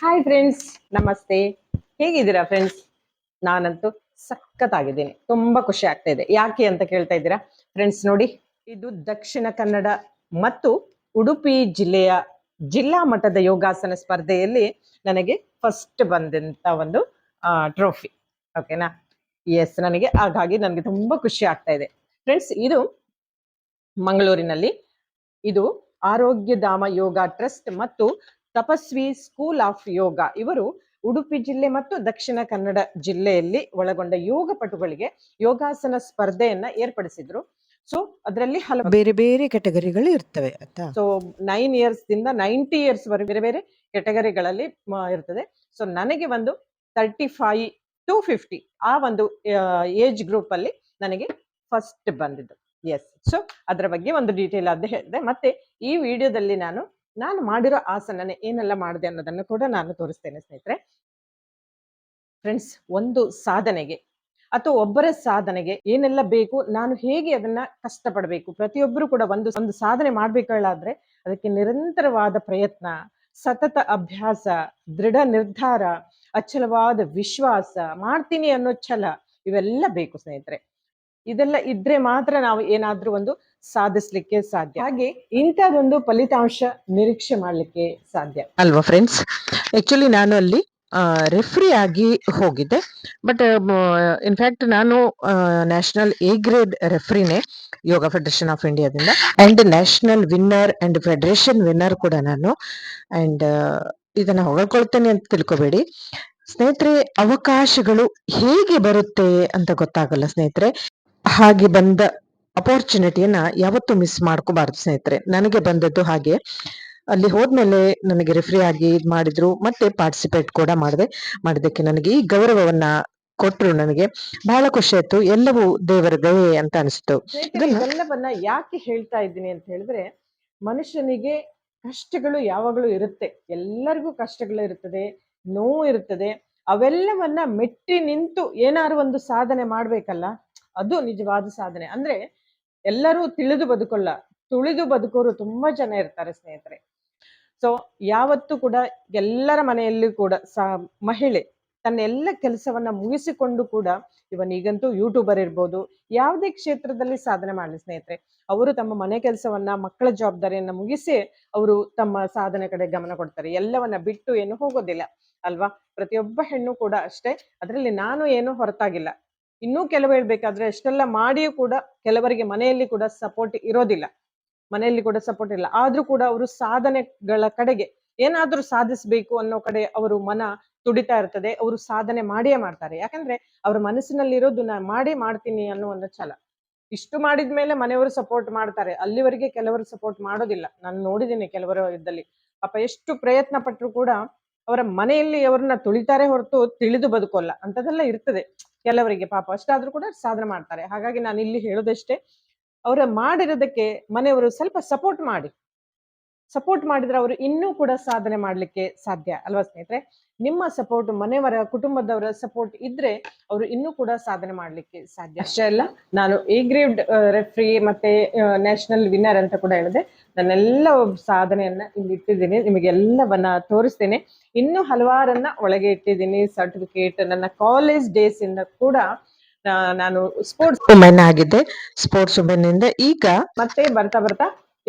Hi friends, ನಮಸ್ತೆ. ಹೇಗಿದ್ದೀರಾ friends? ನಾನಂತೂ ಸಖತ್ತಾಗಿದ್ದೀನಿ. ತುಂಬಾ ಖುಷಿ ಆಗ್ತಾ ಇದೆ. ಯಾಕೆ ಅಂತ ಕೇಳ್ತಾ ಇದ್ದೀರಾ ಫ್ರೆಂಡ್ಸ್? ನೋಡಿ, ಇದು ದಕ್ಷಿಣ ಕನ್ನಡ ಮತ್ತು ಉಡುಪಿ ಜಿಲ್ಲೆಯ ಜಿಲ್ಲಾ ಮಟ್ಟದ ಯೋಗಾಸನ ಸ್ಪರ್ಧೆಯಲ್ಲಿ ನನಗೆ ಫಸ್ಟ್ ಬಂದಂತ ಒಂದು ಟ್ರೋಫಿ. ಓಕೆನಾ? ಎಸ್, ಹಾಗಾಗಿ ನನಗೆ ತುಂಬಾ ಖುಷಿ ಆಗ್ತಾ ಇದೆ ಫ್ರೆಂಡ್ಸ್. ಇದು ಮಂಗಳೂರಿನಲ್ಲಿ, ಇದು ಆರೋಗ್ಯಧಾಮ ಯೋಗ ಟ್ರಸ್ಟ್ ಮತ್ತು ತಪಸ್ವಿ ಸ್ಕೂಲ್ ಆಫ್ ಯೋಗ ಇವರು ಉಡುಪಿ ಜಿಲ್ಲೆ ಮತ್ತು ದಕ್ಷಿಣ ಕನ್ನಡ ಜಿಲ್ಲೆಯಲ್ಲಿ ಒಳಗೊಂಡ ಯೋಗ ಪಟುಗಳಿಗೆ ಯೋಗಾಸನ ಸ್ಪರ್ಧೆಯನ್ನ ಏರ್ಪಡಿಸಿದ್ರು. ಸೊ ಅದರಲ್ಲಿ ಹಲವು ಬೇರೆ ಬೇರೆ ಕೆಟಗರಿಗಳು ಇರ್ತವೆ. ಸೊ 9 years ದಿಂದ 90 years ವರೆಗೆ ಬೇರೆ ಬೇರೆ ಕೆಟಗರಿಗಳಲ್ಲಿ ಇರ್ತದೆ. ಸೊ ನನಗೆ ಒಂದು 35 to 50 ಆ ಒಂದು ಏಜ್ ಗ್ರೂಪ್ ಅಲ್ಲಿ ನನಗೆ ಫಸ್ಟ್ ಬಂದಿದ್ದು. ಎಸ್, ಸೊ ಅದರ ಬಗ್ಗೆ ಒಂದು ಡೀಟೇಲ್ ಆದ ಹೇಳಿದೆ. ಮತ್ತೆ ಈ ವಿಡಿಯೋದಲ್ಲಿ ನಾನು ಮಾಡಿರೋ ಆಸನನೇ ಏನೆಲ್ಲ ಮಾಡಿದೆ ಅನ್ನೋದನ್ನು ಕೂಡ ನಾನು ತೋರಿಸ್ತೇನೆ ಸ್ನೇಹಿತರೆ. ಫ್ರೆಂಡ್ಸ್, ಒಂದು ಸಾಧನೆಗೆ ಅಥವಾ ಒಬ್ಬರ ಸಾಧನೆಗೆ ಏನೆಲ್ಲ ಬೇಕು, ನಾನು ಹೇಗೆ ಅದನ್ನ ಕಷ್ಟಪಡಬೇಕು, ಪ್ರತಿಯೊಬ್ಬರು ಕೂಡ ಒಂದು ಸಾಧನೆ ಮಾಡ್ಬೇಕಾದ್ರೆ ಅದಕ್ಕೆ ನಿರಂತರವಾದ ಪ್ರಯತ್ನ, ಸತತ ಅಭ್ಯಾಸ, ದೃಢ ನಿರ್ಧಾರ, ಅಚಲವಾದ ವಿಶ್ವಾಸ, ಮಾಡ್ತೀನಿ ಅನ್ನೋ ಛಲ, ಇವೆಲ್ಲ ಬೇಕು ಸ್ನೇಹಿತರೆ. ಇದೆಲ್ಲ ಇದ್ರೆ ಮಾತ್ರ ನಾವು ಏನಾದ್ರೂ ಒಂದು ಸಾಧಿಸ್ಲಿಕ್ಕೆ ಸಾಧ್ಯ. ಹಾಗೆ ಇಂಥದೊಂದು ಫಲಿತಾಂಶ ನಿರೀಕ್ಷೆ ಮಾಡ್ಲಿಕ್ಕೆ ಸಾಧ್ಯ ಅಲ್ವಾ ಫ್ರೆಂಡ್ಸ್? ಆಕ್ಚುಲಿ ನಾನು ಅಲ್ಲಿ ರೆಫ್ರಿ ಆಗಿ ಹೋಗಿದ್ದೆ. ಬಟ್ ಇನ್ಫ್ಯಾಕ್ಟ್ ನಾನು ನ್ಯಾಷನಲ್ ಎ ಗ್ರೇಡ್ ರೆಫ್ರಿನೇ ಯೋಗ ಫೆಡರೇಷನ್ ಆಫ್ ಇಂಡಿಯಾದಿಂದ, and national winner and federation winner ಕೂಡ ನಾನು. ಅಂಡ್ ಇದನ್ನ ಹೊಗಳ್ಕೊಳ್ತೇನೆ ಅಂತ ತಿಳ್ಕೊಬೇಡಿ ಸ್ನೇಹಿತರೆ. ಅವಕಾಶಗಳು ಹೇಗೆ ಬರುತ್ತೆ ಅಂತ ಗೊತ್ತಾಗಲ್ಲ ಸ್ನೇಹಿತರೆ. ಹಾಗೆ ಬಂದ ಅಪರ್ಚುನಿಟಿಯನ್ನ ಯಾವತ್ತೂ ಮಿಸ್ ಮಾಡ್ಕೋಬಾರ್ದು ಸ್ನೇಹಿತರೆ. ನನಗೆ ಬಂದದ್ದು ಹಾಗೆ. ಅಲ್ಲಿ ಹೋದ್ಮೇಲೆ ನನಗೆ ರೆಫ್ರಿ ಆಗಿ ಮಾಡಿದ್ರು, ಮತ್ತೆ ಪಾರ್ಟಿಸಿಪೇಟ್ ಕೂಡ ಮಾಡಿದಕ್ಕೆ ನನಗೆ ಈ ಗೌರವವನ್ನ ಕೊಟ್ರು. ನನಗೆ ಬಹಳ ಖುಷಿ ಆಯ್ತು. ಎಲ್ಲವೂ ದೇವರ ದಯೆ ಅಂತ ಅನಿಸ್ತು. ಇದೆಲ್ಲವನ್ನ ಯಾಕೆ ಹೇಳ್ತಾ ಇದ್ದೀನಿ ಅಂತ ಹೇಳಿದ್ರೆ, ಮನುಷ್ಯನಿಗೆ ಕಷ್ಟಗಳು ಯಾವಾಗಲೂ ಇರುತ್ತೆ. ಎಲ್ಲರಿಗೂ ಕಷ್ಟಗಳು ಇರುತ್ತದೆ, ನೋವು ಇರುತ್ತದೆ. ಅವೆಲ್ಲವನ್ನ ಮೆಟ್ಟಿ ನಿಂತು ಏನಾದ್ರು ಒಂದು ಸಾಧನೆ ಮಾಡ್ಬೇಕಲ್ಲ, ಅದು ನಿಜವಾದ ಸಾಧನೆ. ಅಂದ್ರೆ ಎಲ್ಲರೂ ತಿಳಿದು ಬದುಕಲ್ಲ, ತುಳಿದು ಬದುಕೋರು ತುಂಬಾ ಜನ ಇರ್ತಾರೆ ಸ್ನೇಹಿತರೆ. ಸೊ ಯಾವತ್ತೂ ಕೂಡ ಎಲ್ಲರ ಮನೆಯಲ್ಲಿ ಕೂಡ ಮಹಿಳೆ ತನ್ನ ಎಲ್ಲ ಕೆಲಸವನ್ನ ಮುಗಿಸಿಕೊಂಡು ಕೂಡ, ಈಗಂತೂ ಯೂಟ್ಯೂಬರ್ ಇರ್ಬೋದು, ಯಾವುದೇ ಕ್ಷೇತ್ರದಲ್ಲಿ ಸಾಧನೆ ಮಾಡಲಿ ಸ್ನೇಹಿತರೆ, ಅವರು ತಮ್ಮ ಮನೆ ಕೆಲಸವನ್ನ, ಮಕ್ಕಳ ಜವಾಬ್ದಾರಿಯನ್ನ ಮುಗಿಸಿ ಅವರು ತಮ್ಮ ಸಾಧನೆ ಕಡೆ ಗಮನ ಕೊಡ್ತಾರೆ. ಎಲ್ಲವನ್ನ ಬಿಟ್ಟು ಏನು ಹೋಗೋದಿಲ್ಲ ಅಲ್ವಾ? ಪ್ರತಿಯೊಬ್ಬ ಹೆಣ್ಣು ಕೂಡ ಅಷ್ಟೇ. ಅದರಲ್ಲಿ ನಾನು ಏನು ಹೊರತಾಗಿಲ್ಲ. ಇನ್ನೂ ಕೆಲವು ಹೇಳ್ಬೇಕಾದ್ರೆ ಅಷ್ಟೆಲ್ಲ ಮಾಡಿಯೂ ಕೂಡ ಕೆಲವರಿಗೆ ಮನೆಯಲ್ಲಿ ಕೂಡ ಸಪೋರ್ಟ್ ಇರೋದಿಲ್ಲ, ಆದ್ರೂ ಕೂಡ ಅವರು ಸಾಧನೆಗಳ ಕಡೆಗೆ ಏನಾದ್ರೂ ಸಾಧಿಸ್ಬೇಕು ಅನ್ನೋ ಕಡೆ ಅವರು ಮನ ತುಡಿತಾ ಇರ್ತದೆ. ಅವರು ಸಾಧನೆ ಮಾಡಿಯೇ ಮಾಡ್ತಾರೆ. ಯಾಕಂದ್ರೆ ಅವ್ರ ಮನಸ್ಸಿನಲ್ಲಿರೋದು ನಾನು ಮಾಡ್ತೀನಿ ಅನ್ನೋ ಒಂದು ಛಲ. ಇಷ್ಟು ಮಾಡಿದ್ಮೇಲೆ ಮನೆಯವರು ಸಪೋರ್ಟ್ ಮಾಡ್ತಾರೆ, ಅಲ್ಲಿವರೆಗೆ ಕೆಲವರು ಸಪೋರ್ಟ್ ಮಾಡೋದಿಲ್ಲ. ನಾನು ನೋಡಿದ್ದೀನಿ ಕೆಲವರು ಇದ್ದಲ್ಲಿ ಪಾಪ ಎಷ್ಟು ಪ್ರಯತ್ನ ಪಟ್ಟರು ಕೂಡ ಅವರ ಮನೆಯಲ್ಲಿ ಅವ್ರನ್ನ ತುಳಿತಾರೆ ಹೊರತು ತಿಳಿದು ಬದುಕೋಲ್ಲ. ಅಂತದೆಲ್ಲ ಇರ್ತದೆ ಕೆಲವರಿಗೆ ಪಾಪ. ಅಷ್ಟಾದ್ರೂ ಕೂಡ ಸಾಧನೆ ಮಾಡ್ತಾರೆ. ಹಾಗಾಗಿ ನಾನು ಇಲ್ಲಿ ಹೇಳೋದಷ್ಟೇ, ಅವರ ಮಾಡಿರೋದಕ್ಕೆ ಮನೆಯವರು ಸ್ವಲ್ಪ ಸಪೋರ್ಟ್ ಮಾಡಿದ್ರೆ ಅವರು ಇನ್ನೂ ಕೂಡ ಸಾಧನೆ ಮಾಡ್ಲಿಕ್ಕೆ ಸಾಧ್ಯ ಅಲ್ವಾ ಸ್ನೇಹಿತರೆ? ನಿಮ್ಮ ಸಪೋರ್ಟ್, ಮನೆಯವರ ಕುಟುಂಬದವರ ಸಪೋರ್ಟ್ ಇದ್ರೆ ಅವರು ಇನ್ನೂ ಕೂಡ ಸಾಧನೆ ಮಾಡ್ಲಿಕ್ಕೆ ಸಾಧ್ಯ. ಅಷ್ಟೇ ಅಲ್ಲ, ನಾನು ಎ ಗ್ರೇಡ್ ರೆಫ್ರಿ ಮತ್ತೆ ನ್ಯಾಷನಲ್ ವಿನ್ನರ್ ಅಂತ ಕೂಡ ಹೇಳಿದೆ. ನನ್ನೆಲ್ಲ ಸಾಧನೆಯನ್ನ ಇಲ್ಲಿ ಇಟ್ಟಿದ್ದೀನಿ, ನಿಮಗೆಲ್ಲವನ್ನ ತೋರಿಸ್ತೇನೆ. ಇನ್ನೂ ಹಲವಾರನ್ನ ಒಳಗೆ ಇಟ್ಟಿದ್ದೀನಿ. ಸರ್ಟಿಫಿಕೇಟ್, ನನ್ನ ಕಾಲೇಜ್ ಡೇಸ್ ಇಂದ ಕೂಡ ನಾನು ಸ್ಪೋರ್ಟ್ಸ್ ವುಮೆನ್ ಆಗಿದ್ದೆ. ಸ್ಪೋರ್ಟ್ಸ್ ವುಮೆನ್ ಇಂದ ಈಗ ಮತ್ತೆ ಬರ್ತಾ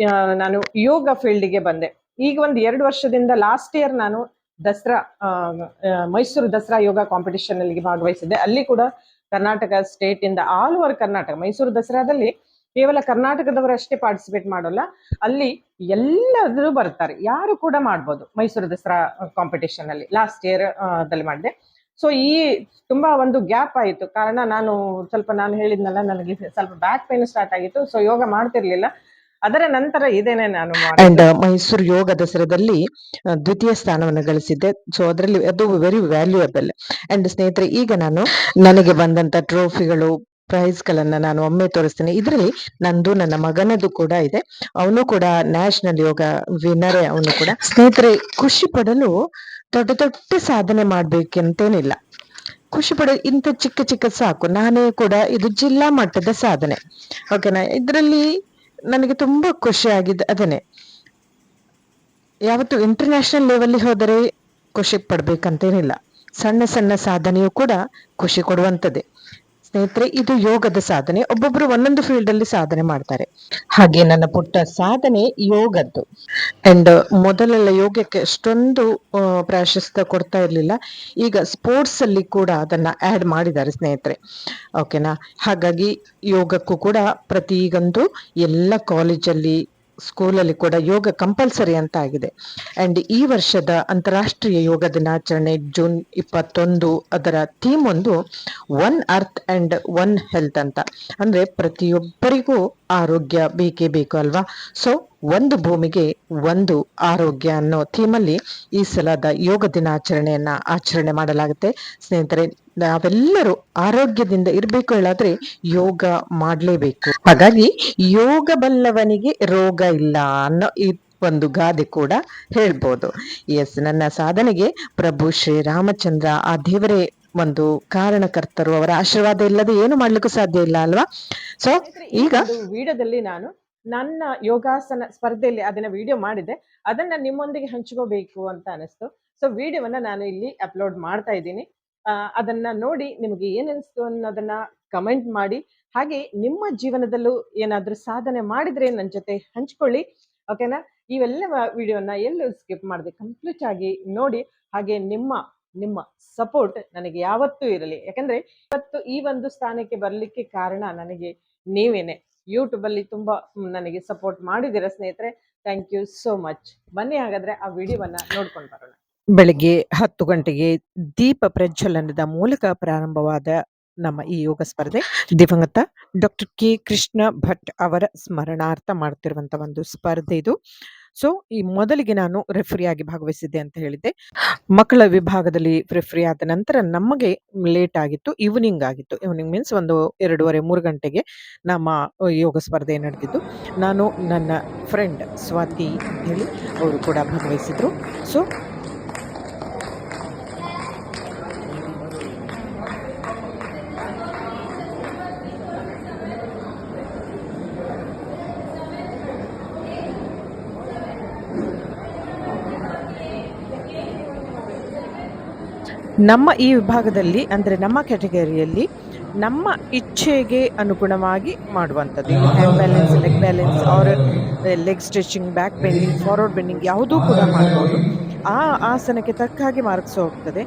ನಾನು ಯೋಗ ಫೀಲ್ಡ್ಗೆ ಬಂದೆ. ಈಗ ಒಂದು 2 ವರ್ಷದಿಂದ, ಲಾಸ್ಟ್ ಇಯರ್ ನಾನು ದಸರಾ, ಮೈಸೂರು ದಸರಾ ಯೋಗ ಕಾಂಪಿಟಿಷನ್ ಅಲ್ಲಿ ಭಾಗವಹಿಸಿದ್ದೆ. ಅಲ್ಲಿ ಕೂಡ ಕರ್ನಾಟಕ ಸ್ಟೇಟ್ ಇಂದ, ಆಲ್ ಓವರ್ ಕರ್ನಾಟಕ, ಮೈಸೂರು ದಸರಾದಲ್ಲಿ ಕೇವಲ ಕರ್ನಾಟಕದವರು ಅಷ್ಟೇ ಪಾರ್ಟಿಸಿಪೇಟ್ ಮಾಡೋಲ್ಲ, ಅಲ್ಲಿ ಎಲ್ಲರೂ ಬರ್ತಾರೆ, ಯಾರು ಕೂಡ ಮಾಡ್ಬೋದು. ಮೈಸೂರು ದಸರಾ ಕಾಂಪಿಟಿಷನ್ ಅಲ್ಲಿ ಲಾಸ್ಟ್ ಇಯರ್ ದಲ್ಲಿ ಮಾಡಿದೆ. ಸೊ ಈ ತುಂಬಾ ಒಂದು ಗ್ಯಾಪ್ ಆಯಿತು. ಕಾರಣ ನಾನು ಹೇಳಿದ್ನಲ್ಲ, ನನಗೆ ಸ್ವಲ್ಪ ಬ್ಯಾಕ್ ಪೇನ್ ಸ್ಟಾರ್ಟ್ ಆಗಿತ್ತು. ಸೊ ಯೋಗ ಮಾಡ್ತಿರ್ಲಿಲ್ಲ. ಅದರ ನಂತರ ಇದೇನೆ ನಾನು ಮೈಸೂರು ಯೋಗ ದಸರಾದಲ್ಲಿ ದ್ವಿತೀಯ ಸ್ಥಾನವನ್ನು ಗಳಿಸಿದ್ದೆ. ಸೊ ಅದರಲ್ಲಿ ಅದು ವೆರಿ ವ್ಯಾಲ್ಯೂಯಬಲ್. ಅಂಡ್ ಸ್ನೇಹಿತರೆ, ಈಗ ನನಗೆ ಬಂದಂತ ಟ್ರೋಫಿಗಳು, ಪ್ರೈಸ್ ಗಳನ್ನ ನಾನು ಒಮ್ಮೆ ತೋರಿಸ್ತೇನೆ. ಇದರಲ್ಲಿ ನಂದು, ನನ್ನ ಮಗನದು ಕೂಡ ಇದೆ. ಅವನು ಕೂಡ ನ್ಯಾಷನಲ್ ಯೋಗ ವಿನ್ನರೇ. ಅವನು ಕೂಡ ಸ್ನೇಹಿತರೆ, ಖುಷಿ ಪಡಲು ದೊಡ್ಡ ಸಾಧನೆ ಮಾಡ್ಬೇಕಂತೇನಿಲ್ಲ. ಖುಷಿ ಪಡೋದು ಇಂಥ ಚಿಕ್ಕ ಸಾಕು. ನಾನೇ ಕೂಡ ಇದು ಜಿಲ್ಲಾ ಮಟ್ಟದ ಸಾಧನೆ, ಓಕೆನಾ? ಇದರಲ್ಲಿ ನನಗೆ ತುಂಬಾ ಖುಷಿ ಆಗಿದೆ. ಅದನ್ನೇ ಯಾವತ್ತು ಇಂಟರ್ನ್ಯಾಷನಲ್ ಲೆವೆಲ್ ಹೋದರೆ ಖುಷಿ ಪಡ್ಬೇಕಂತೇನಿಲ್ಲ. ಸಣ್ಣ ಸಣ್ಣ ಸಾಧನೆಯೂ ಕೂಡ ಖುಷಿ ಕೊಡುವಂಥದ್ದೇ. ಸ್ನೇಹಿತರೆ, ಇದು ಯೋಗದ ಸಾಧನೆ. ಒಬ್ಬೊಬ್ರು ಒಂದೊಂದು ಫೀಲ್ಡ್ ಅಲ್ಲಿ ಸಾಧನೆ ಮಾಡ್ತಾರೆ. ಹಾಗೆ ನನ್ನ ಪುಟ್ಟ ಸಾಧನೆ ಯೋಗದ್ದು. ಅಂಡ್ ಮೊದಲೆಲ್ಲ ಯೋಗಕ್ಕೆ ಅಷ್ಟೊಂದು ಪ್ರಾಶಸ್ತ್ಯ ಕೊಡ್ತಾ ಇರ್ಲಿಲ್ಲ. ಈಗ ಸ್ಪೋರ್ಟ್ಸ್ ಅಲ್ಲಿ ಕೂಡ ಅದನ್ನ ಆಡ್ ಮಾಡಿದ್ದಾರೆ ಸ್ನೇಹಿತರೆ. ಓಕೆನಾ? ಹಾಗಾಗಿ ಯೋಗಕ್ಕೂ ಕೂಡ ಈಗಂತೂ ಎಲ್ಲ ಕಾಲೇಜಲ್ಲಿ, ಸ್ಕೂಲಲ್ಲಿ ಕೂಡ ಯೋಗ ಕಂಪಲ್ಸರಿ ಅಂತ ಆಗಿದೆ. ಅಂಡ್ ಈ ವರ್ಷದ ಅಂತಾರಾಷ್ಟ್ರೀಯ ಯೋಗ ದಿನಾಚರಣೆ ಜೂನ್ 21, ಅದರ ಥೀಮ್ ಒಂದು one earth and one health ಅಂತ. ಅಂದ್ರೆ ಪ್ರತಿಯೊಬ್ಬರಿಗೂ ಆರೋಗ್ಯ ಬೇಕೇ ಬೇಕು ಅಲ್ವಾ? ಸೊ ಒಂದು ಭೂಮಿಗೆ ಒಂದು ಆರೋಗ್ಯ ಅನ್ನೋ ಥೀಮಲ್ಲಿ ಈ ಸಲದ ಯೋಗ ದಿನಾಚರಣೆಯನ್ನ ಆಚರಣೆ ಮಾಡಲಾಗುತ್ತೆ. ಸ್ನೇಹಿತರೆ, ನಾವೆಲ್ಲರೂ ಆರೋಗ್ಯದಿಂದ ಇರ್ಬೇಕು ಹೇಳಾದ್ರೆ ಯೋಗ ಮಾಡ್ಲೇಬೇಕು. ಹಾಗಾಗಿ ಯೋಗ ಬಲ್ಲವನಿಗೆ ರೋಗ ಇಲ್ಲ ಅನ್ನೋ ಈ ಒಂದು ಗಾದೆ ಕೂಡ ಹೇಳ್ಬೋದು. ಎಸ್, ನನ್ನ ಸಾಧನೆಗೆ ಪ್ರಭು ಶ್ರೀರಾಮಚಂದ್ರ, ಆ ದೇವರೇ ಒಂದು ಕಾರಣಕರ್ತರು. ಅವರ ಆಶೀರ್ವಾದ ಇಲ್ಲದೆ ಏನು ಮಾಡ್ಲಿಕ್ಕೂ ಸಾಧ್ಯ ಇಲ್ಲ ಅಲ್ವಾ? ಸೊ ಈಗ ವಿಡಿಯೋದಲ್ಲಿ ನಾನು ನನ್ನ ಯೋಗಾಸನ ಸ್ಪರ್ಧೆಯಲ್ಲಿ ಅದನ್ನ ವಿಡಿಯೋ ಮಾಡಿದೆ, ಅದನ್ನ ನಿಮ್ಮೊಂದಿಗೆ ಹಂಚ್ಕೋಬೇಕು ಅಂತ ಅನಿಸ್ತು. ಸೊ ವಿಡಿಯೋವನ್ನ ನಾನು ಇಲ್ಲಿ ಅಪ್ಲೋಡ್ ಮಾಡ್ತಾ ಇದ್ದೀನಿ. ಅದನ್ನ ನೋಡಿ ನಿಮಗೆ ಏನಿಸ್ತು ಅನ್ನೋದನ್ನ ಕಮೆಂಟ್ ಮಾಡಿ. ಹಾಗೆ ನಿಮ್ಮ ಜೀವನದಲ್ಲೂ ಏನಾದ್ರೂ ಸಾಧನೆ ಮಾಡಿದ್ರೆ ನನ್ನ ಜೊತೆ ಹಂಚ್ಕೊಳ್ಳಿ. ಓಕೆನಾ? ಇವೆಲ್ಲ ವಿಡಿಯೋನ ಎಲ್ಲೂ ಸ್ಕಿಪ್ ಮಾಡದೆ ಕಂಪ್ಲೀಟ್ ಆಗಿ ನೋಡಿ. ಹಾಗೆ ನಿಮ್ಮ ಸಪೋರ್ಟ್ ನನಗೆ ಯಾವತ್ತೂ ಇರಲಿ. ಯಾಕಂದ್ರೆ ಇವತ್ತು ಈ ಒಂದು ಸ್ಥಾನಕ್ಕೆ ಬರ್ಲಿಕ್ಕೆ ಕಾರಣ ನನಗೆ ನೀವೇನೆ. ಯೂಟ್ಯೂಬ್ ಅಲ್ಲಿ ತುಂಬಾ ನನಗೆ ಸಪೋರ್ಟ್ ಮಾಡಿದ್ದೀರಾ ಸ್ನೇಹಿತರೆ. Thank you so much. ಬನ್ನಿ ಹಾಗಾದ್ರೆ ಆ ವಿಡಿಯೋವನ್ನ ನೋಡ್ಕೊಂಡು ಬರೋಣ. ಬೆಳಿಗ್ಗೆ 10 ಗಂಟೆಗೆ ದೀಪ ಪ್ರಜ್ವಲನದ ಮೂಲಕ ಪ್ರಾರಂಭವಾದ ನಮ್ಮ ಈ ಯೋಗ ಸ್ಪರ್ಧೆ ದಿವಂಗತ ಡಾಕ್ಟರ್ ಕೆ ಕೃಷ್ಣ ಭಟ್ ಅವರ ಸ್ಮರಣಾರ್ಥ ಮಾಡ್ತಿರುವಂತ ಒಂದು ಸ್ಪರ್ಧೆ ಇದು. ಸೊ ಈ ಮೊದಲಿಗೆ ನಾನು ರೆಫ್ರಿ ಆಗಿ ಭಾಗವಹಿಸಿದ್ದೆ ಅಂತ ಹೇಳಿದ್ದೆ. ಮಕ್ಕಳ ವಿಭಾಗದಲ್ಲಿ ರೆಫ್ರಿ ಆದ ನಂತರ ನಮಗೆ ಲೇಟ್ ಆಗಿತ್ತು, ಈವ್ನಿಂಗ್ ಆಗಿತ್ತು. ಈವ್ನಿಂಗ್ ಮೀನ್ಸ್ ಒಂದು 2:30-3 ಗಂಟೆಗೆ ನಮ್ಮ ಯೋಗ ಸ್ಪರ್ಧೆ ನಡೆದಿದ್ದು. ನಾನು, ನನ್ನ ಫ್ರೆಂಡ್ ಸ್ವಾತಿ ಅಂತ ಹೇಳಿ ಅವರು ಕೂಡ ಭಾಗವಹಿಸಿದ್ರು. ಸೊ ನಮ್ಮ ಈ ವಿಭಾಗದಲ್ಲಿ, ಅಂದರೆ ನಮ್ಮ ಕ್ಯಾಟಗರಿಯಲ್ಲಿ, ನಮ್ಮ ಇಚ್ಛೆಗೆ ಅನುಗುಣವಾಗಿ ಮಾಡುವಂಥದ್ದು. ಇಲ್ಲಿ hand balance, leg balance, or leg stretching, back bending, forward bending ಯಾವುದೂ ಕೂಡ ಮಾಡ್ಬೋದು. ಆ ಆಸನಕ್ಕೆ ತಕ್ಕ ಹಾಗೆ ಮಾರ್ಕ್ಸ್ ಹೋಗ್ತದೆ.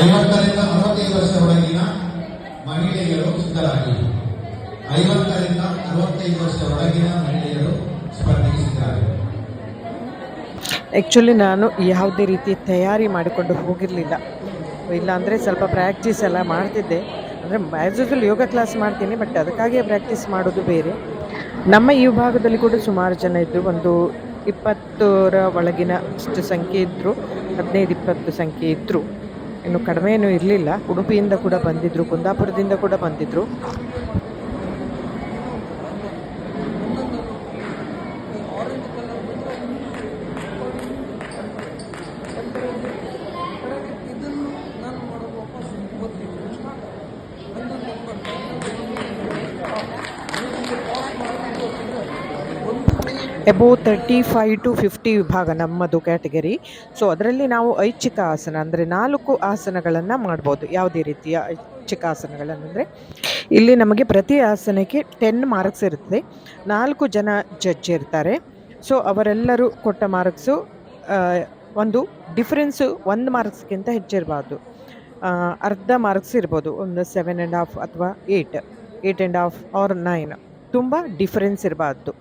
ಐವತ್ತರಿಂದ 65 ವರ್ಷದೊಳಗಿನ ಮಹಿಳೆಯರು ಸಿದ್ಧರಾಗಿ. 50ರಿಂದ 65 ವರ್ಷದೊಳಗಿನ ಮಹಿಳೆಯರು ಸ್ಪರ್ಧೆಗೆ ಸಿದ್ಧರಾಗಿ. ಆ್ಯಕ್ಚುಲಿ ನಾನು ಯಾವುದೇ ರೀತಿ ತಯಾರಿ ಮಾಡಿಕೊಂಡು ಹೋಗಿರಲಿಲ್ಲ. ಇಲ್ಲಾಂದರೆ ಸ್ವಲ್ಪ ಪ್ರಾಕ್ಟೀಸ್ ಎಲ್ಲ ಮಾಡ್ತಿದ್ದೆ. ಅಂದರೆ ಆ್ಯಸ್ ಯೂಸ್ವಲ್ ಯೋಗ ಕ್ಲಾಸ್ ಮಾಡ್ತೀನಿ, ಬಟ್ ಅದಕ್ಕಾಗಿಯೇ ಪ್ರಾಕ್ಟೀಸ್ ಮಾಡೋದು ಬೇರೆ. ನಮ್ಮ ಈ ವಿಭಾಗದಲ್ಲಿ ಕೂಡ ಸುಮಾರು ಜನ ಇದ್ದರು. ಒಂದು 20ರ ಒಳಗಿನ ಅಷ್ಟು ಸಂಖ್ಯೆ ಇದ್ದರು. 15-20 ಸಂಖ್ಯೆ ಇದ್ದರು. ಇನ್ನು ಕಡಿಮೆ ಏನೂ ಇರಲಿಲ್ಲ. ಉಡುಪಿಯಿಂದ ಕೂಡ ಬಂದಿದ್ದರು, ಕುಂದಾಪುರದಿಂದ ಕೂಡ ಬಂದಿದ್ದರು. ಎಬೋ 35 to 50 ವಿಭಾಗ ನಮ್ಮದು ಕ್ಯಾಟಗರಿ. ಸೊ ಅದರಲ್ಲಿ ನಾವು ಐಚ್ಛಿಕ ಆಸನ ಅಂದರೆ 4 ಆಸನಗಳನ್ನು ಮಾಡ್ಬೋದು. ಯಾವುದೇ ರೀತಿಯ ಐಚ್ಛಿಕ ಆಸನಗಳನ್ನಂದರೆ ಇಲ್ಲಿ ನಮಗೆ ಪ್ರತಿ ಆಸನಕ್ಕೆ 10 ಮಾರ್ಕ್ಸ್ ಇರ್ತದೆ. 4 ಜನ ಜಡ್ಜ್ ಇರ್ತಾರೆ. ಸೊ ಅವರೆಲ್ಲರೂ ಕೊಟ್ಟ ಮಾರ್ಕ್ಸು ಒಂದು ಡಿಫ್ರೆನ್ಸು 1 ಮಾರ್ಕ್ಸ್ಗಿಂತ ಹೆಚ್ಚಿರಬಾರ್ದು. ಅರ್ಧ ಮಾರ್ಕ್ಸ್ ಇರ್ಬೋದು, ಒಂದು 7.5 ಅಥವಾ 8.5 ಆರ್ 9. ತುಂಬ ಡಿಫ್ರೆನ್ಸ್ ಇರಬಾರ್ದು.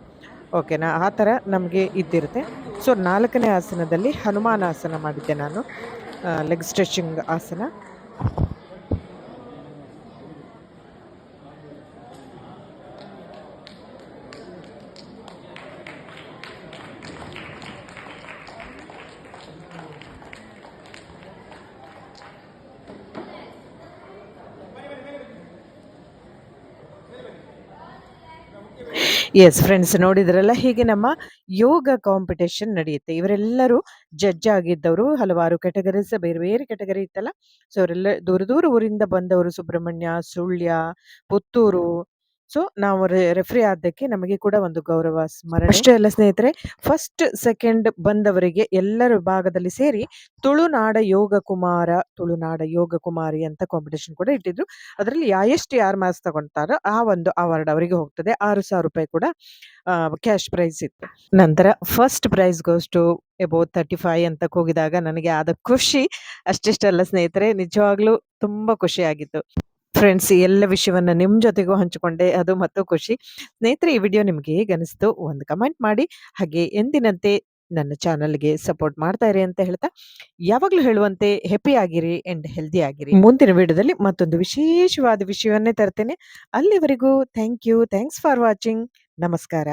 ಓಕೆನಾ? ಆ ಥರ ನಮಗೆ ಇದ್ದಿರುತ್ತೆ. ಸೊ 4ನೇ ಆಸನದಲ್ಲಿ ಹನುಮಾನಾಸನ ಮಾಡಿದ್ದೆ ನಾನು, ಲೆಗ್ ಸ್ಟ್ರೆಚಿಂಗ್ ಆಸನ. ಎಸ್ ಫ್ರೆಂಡ್ಸ್, ನೋಡಿದ್ರಲ್ಲ, ಹೀಗೆ ನಮ್ಮ ಯೋಗ ಕಾಂಪಿಟೇಷನ್ ನಡೆಯುತ್ತೆ. ಇವರೆಲ್ಲರೂ ಜಡ್ಜ್ ಆಗಿದ್ದವರು. ಹಲವಾರು ಕ್ಯಾಟಗರೀಸ್, ಬೇರೆ ಬೇರೆ ಕ್ಯಾಟಗರಿ ಇತ್ತಲ್ಲ. ಸೊ ಅವರೆಲ್ಲ ದೂರ ದೂರ ಊರಿಂದ ಬಂದವರು. ಸುಬ್ರಹ್ಮಣ್ಯ, ಸುಳ್ಯ, ಪುತ್ತೂರು. ಸೊ ನಾವು ರೆಫ್ರಿ ಆದಕ್ಕೆ ನಮಗೆ ಕೂಡ ಒಂದು ಗೌರವ ಸ್ಮರಣೆ. ಅಷ್ಟೇ ಅಲ್ಲ ಸ್ನೇಹಿತರೆ, ಫಸ್ಟ್ ಸೆಕೆಂಡ್ ಬಂದವರಿಗೆ ಎಲ್ಲರ ವಿಭಾಗದಲ್ಲಿ ಸೇರಿ ತುಳುನಾಡ ಯೋಗ ಕುಮಾರ, ತುಳುನಾಡ ಯೋಗ ಕುಮಾರಿ ಅಂತ ಕಾಂಪಿಟೇಷನ್ ಕೂಡ ಇಟ್ಟಿದ್ರು. ಅದರಲ್ಲಿ ಎಷ್ಟು ಯಾರು ಮಾರ್ಕ್ಸ್ ತಗೊಳ್ತಾರೋ ಆ ಒಂದು ಅವಾರ್ಡ್ ಅವರಿಗೆ ಹೋಗ್ತದೆ. 6,000 ರೂಪಾಯಿ ಕೂಡ ಕ್ಯಾಶ್ ಪ್ರೈಸ್ ಇತ್ತು. ನಂತರ first prize goes to about 35 ಅಂತ ಹೋಗಿದಾಗ ನನಗೆ ಆದ ಖುಷಿ ಅಷ್ಟಿಷ್ಟಲ್ಲ ಸ್ನೇಹಿತರೆ, ನಿಜವಾಗ್ಲೂ ತುಂಬಾ ಖುಷಿ ಆಗಿತ್ತು. ಫ್ರೆಂಡ್ಸ್, ಈ ಎಲ್ಲ ವಿಷಯವನ್ನ ನಿಮ್ ಜೊತೆಗೂ ಹಂಚಿಕೊಂಡೆ, ಅದು ಮತ್ತು ಖುಷಿ. ಸ್ನೇಹಿತರೆ, ಈ ವಿಡಿಯೋ ನಿಮ್ಗೆ ಹೇಗೆ ಅನಿಸ್ತು ಒಂದು ಕಮೆಂಟ್ ಮಾಡಿ. ಹಾಗೆ ಎಂದಿನಂತೆ ನನ್ನ ಚಾನಲ್ಗೆ ಸಪೋರ್ಟ್ ಮಾಡ್ತಾ ಇರಿ ಅಂತ ಹೇಳ್ತಾ, ಯಾವಾಗಲೂ ಹೇಳುವಂತೆ ಹ್ಯಾಪಿ ಆಗಿರಿ ಅಂಡ್ ಹೆಲ್ದಿ ಆಗಿರಿ. ಮುಂದಿನ ವಿಡಿಯೋದಲ್ಲಿ ಮತ್ತೊಂದು ವಿಶೇಷವಾದ ವಿಷಯವನ್ನೇ ತರ್ತೇನೆ. ಅಲ್ಲಿವರೆಗೂ thank you, thanks for watching. ನಮಸ್ಕಾರ.